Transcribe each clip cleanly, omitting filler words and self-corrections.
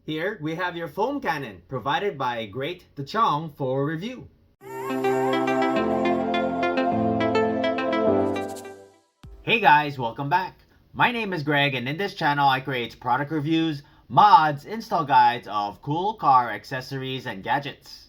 Here we have your foam cannon provided by Great Dachong for review. Hey guys, welcome back. My name is Greg, and in this channel I create product reviews, mods, install guides of cool car accessories and gadgets.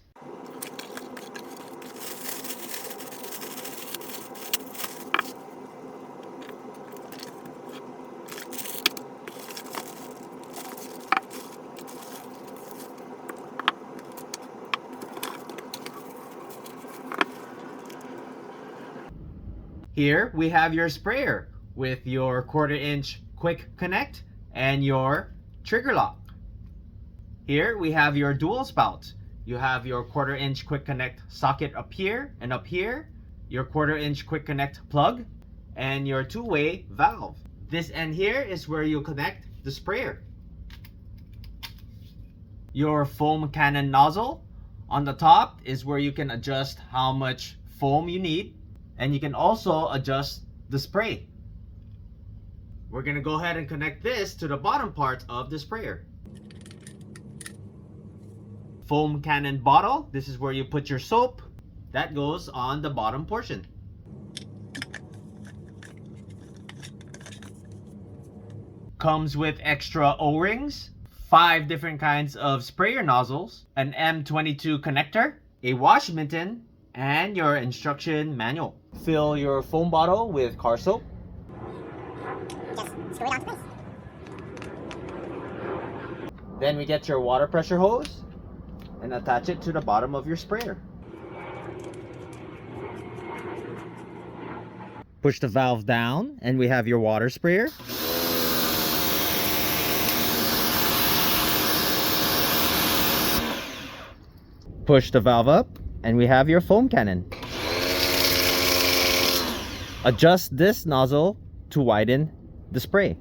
Here we have your sprayer with your 1/4-inch quick connect and your trigger lock. Here we have your dual spout. You have your 1/4-inch quick connect socket up here, and up here your 1/4-inch quick connect plug and your two-way valve. This end here is where you connect the sprayer. Your foam cannon nozzle on the top is where you can adjust how much foam you need, and you can also adjust the spray. We're gonna go ahead and connect this to the bottom part of the sprayer. Foam cannon bottle, this is where you put your soap. That goes on the bottom portion. Comes with extra O-rings, 5 different kinds of sprayer nozzles, an M22 connector, a wash mitten, and your instruction manual. Fill your foam bottle with car soap. Just screw it onto place. Then we get your water pressure hose and attach it to the bottom of your sprayer. Push the valve down and we have your water sprayer. Push the valve up and we have your foam cannon. Adjust this nozzle to widen the spray.